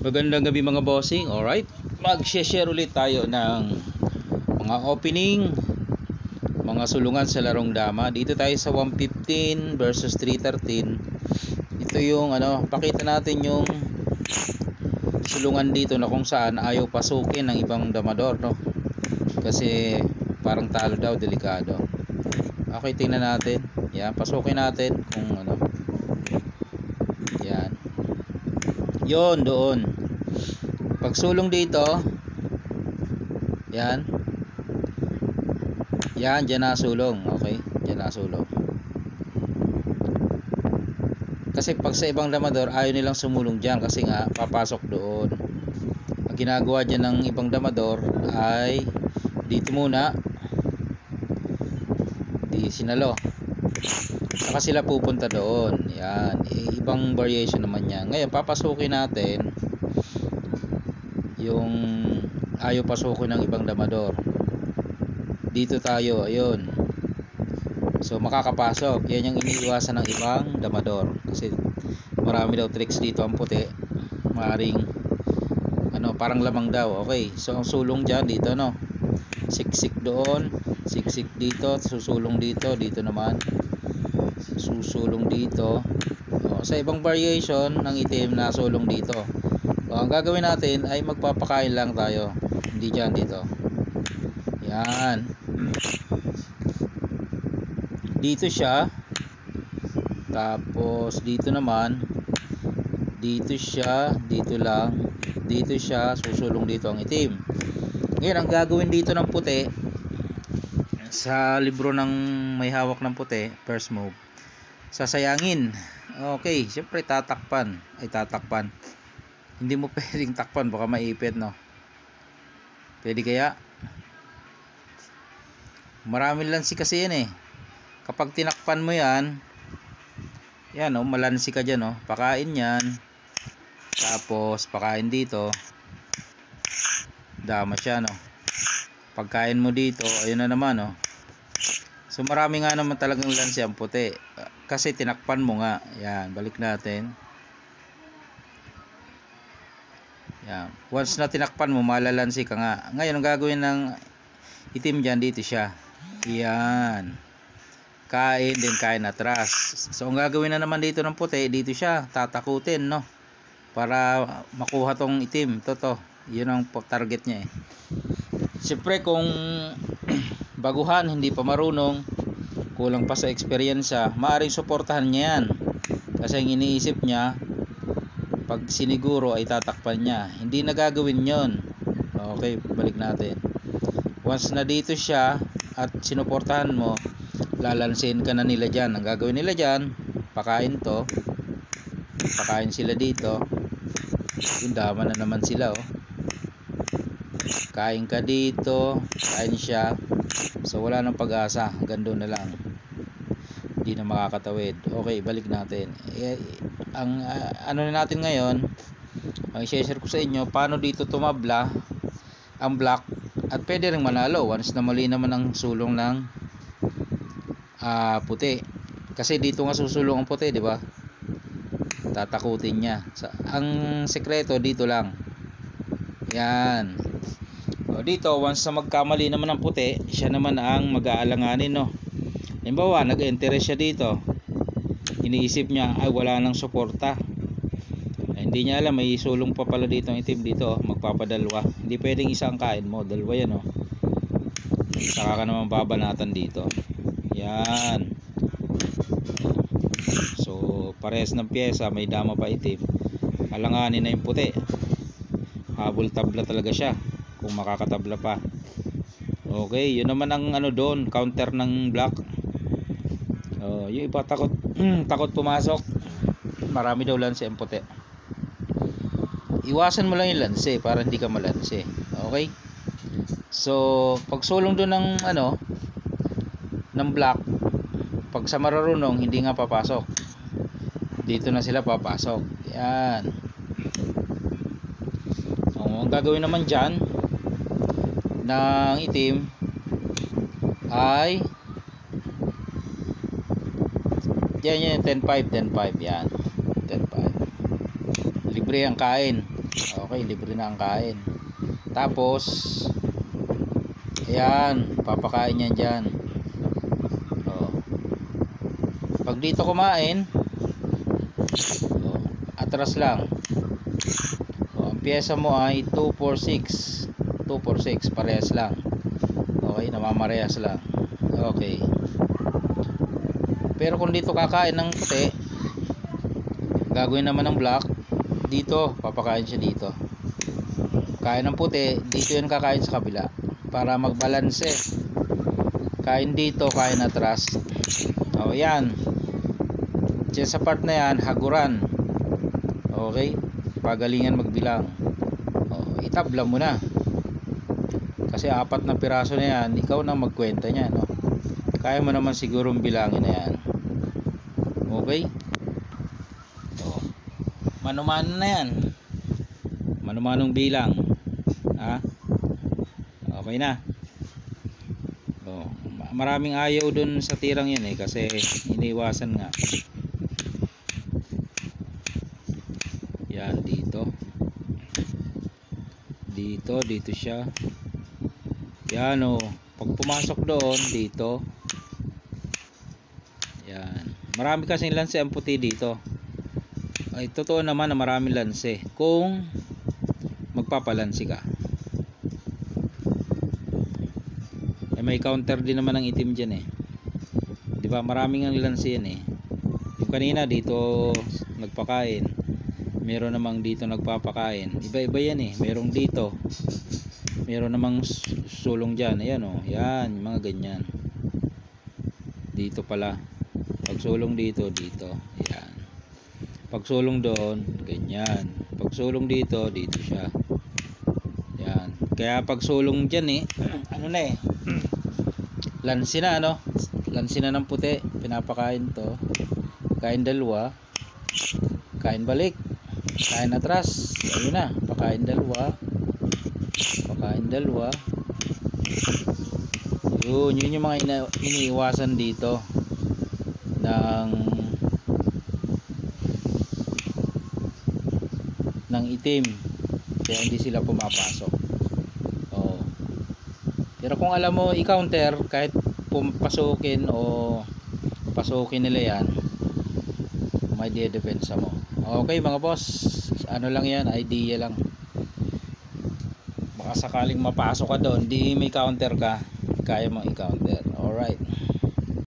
Magandang gabi mga bossing. Alright, mag-share ulit tayo ng mga opening, mga sulungan sa larong dama. Dito tayo sa 115 versus 313. Ito yung pakita natin yung sulungan dito na kung saan ayaw pasukin ng ibang damador, no? Kasi parang talo daw, delikado. Okay, tingnan natin. Yan, pasukin natin kung Yan. Yon doon. Pagsulong dito, yan. Yan, dyan nasulong. Okay, dyan nasulong. Kasi pag sa ibang damador, ayaw nilang sumulong dyan kasi nga papasok doon. Ang ginagawa dyan ng ibang damador ay dito muna, di sinalo. Saka sila pupunta doon. Yan, ibang variation naman yan. Ngayon, papasukin natin yung ayaw pasukin ng ibang damador. Dito tayo, ayun. So makakapasok. Yan yung iniiwasan ng ibang damador. Kasi marami daw tricks dito ang puti. Maring parang lamang daw. Okay. So ang sulong dyan dito, no. Siksik doon, siksik dito, susulong dito, dito naman. Susulong dito. Sa ibang variation ng itim na sulong dito. Ang gagawin natin ay magpapakain lang tayo. Hindi dyan, dito. Yan. Dito siya. Tapos dito naman. Dito siya. Dito lang. Dito siya. Susulong dito ang itim. Ngayon, ang gagawin dito ng puti, sa libro ng may hawak ng puti, first move, sasayangin. Okay, syempre tatakpan. Ay, tatakpan. Hindi mo pwedeng takpan, baka maipit, no? Pwede kaya? Maraming lansi kasi yan eh. Kapag tinakpan mo yan, yan oh, malansi ka dyan oh. Pakain yan. Tapos pakain dito. Dama siya, no? Pagkain mo dito, ayun na naman oh. So marami nga naman talagang lansi ang puti. Kasi tinakpan mo nga. Yan, balik natin. Yan. Once na tinakpan mo, malalansi ka nga. Ngayon, ang gagawin ng itim dyan, dito siya. Yan. Kain, din kain atras. So, ang gagawin na naman dito ng puti, dito siya. Tatakutin, no? Para makuha tong itim. Toto. Yun ang target niya eh. Siyempre, kung baguhan, hindi pa marunong, kulang pa sa experience, maaaring suportahan niya yan. Kasi ang iniisip niya, pag siniguro ay tatakpan niya. Hindi na gagawin yon. Okay, balik natin. Once na dito siya at sinuportahan mo, lalansin ka na nila dyan. Ang gagawin nila dyan, pakain to. Pakain sila dito. Yung dama na naman sila oh. Kain ka dito, kain siya. So wala nang pag-asa, hanggang doon na lang. Hindi na makakatawid. Okay, balik natin. Ang na natin ngayon, ang i-share ko sa inyo paano dito tumabla ang black at pwede ring manalo once na mali naman ang sulong ng puti. Kasi dito nga susulong ang puti, di ba? Tatakutin niya. Ang sekreto dito lang. Yan. Dito once na magkamali naman ang puti, siya naman ang mag-aalanganin, no. Halimbawa, nag-interest siya dito. Iniisip niya, ay wala nang suporta. Hindi niya alam, may sulong pa pala dito ang itim dito. Magpapadalwa. Hindi pwedeng isang kain mo. Dalawa yan oh. Saka ka naman babanatan dito. Yan. So, parehas ng pyesa. May dama pa itim. Alanganin na yung puti. Habol tabla talaga siya. Kung makakatabla pa. Okay, yun naman ang doon. Counter ng black. Yung iba takot pumasok. Marami daw lansi ang puti. Iwasan mo lang yung lansi para hindi ka malansi. Okay? So, pag sulong doon ng ng black, pag sa marunong hindi nga papasok. Dito na sila papasok. Yan. Ang gagawin naman dyan ng itim ay yan 10-5 yan 10-5 libre ang kain. Okay, libre na ang kain. Tapos ayan, papakain yan dyan. Oh. Pag dito kumain, atras lang. Ang pyesa mo ay 246. 246, parehas lang. Okay, namamarehas lang. Okay. Pero kung dito kakain ng puti, gagawin naman ng black, dito, papakain siya dito. Kain ng puti, dito yun kakain sa kabila. Para magbalanse. Kain dito, kain atras. O, yan. Diyan sa part na yan, haguran. Okay? Pagalingan magbilang. O, itabla mo na. Kasi 4 na piraso na yan, ikaw na magkwenta niya, no? Kaya mo naman sigurong bilangin na yan. Okay? O, mano-mano na yan. Mano-manong bilang. Ha? Okay na. O, maraming ayaw dun sa tirang yan kasi iniwasan nga. Yan, dito. Dito siya. Yan o. Pag pumasok doon, dito. Yan. Marami kasing lanse ang puti dito. Ay, totoo naman na maraming lanse. Kung magpapalansi ka. Eh, may counter din naman ang itim dyan eh. Diba? Maraming ang lanse yan eh. Yung kanina dito nagpakain. Meron namang dito nagpapakain. Iba-iba yan eh. Merong dito. Meron namang sulong dyan. Ayan o. Yan. Mga ganyan. Dito pala. Pag sulong dito, dito. Ayan. Pag sulong doon, ganyan. Pag sulong dito, dito siya. Ayan. Kaya pag sulong dyan eh, ano na eh. Lansi na ano. Lansi na ng puti. Pinapakain to. Kain dalawa. Kain balik. Kain atras. Ayun na. Pakain dalawa. Pakain dalawa. Yun yung mga iniiwasan dito ng itim. Kaya hindi sila pumapasok. Oh. Pero kung alam mo i-counter, kahit pumapasukin o pasukin nila yan, may depensa mo. Okay mga boss, ano lang yan, idea lang. Baka sakaling mapasok ka doon, di may counter ka, kaya mo i-counter. Alright.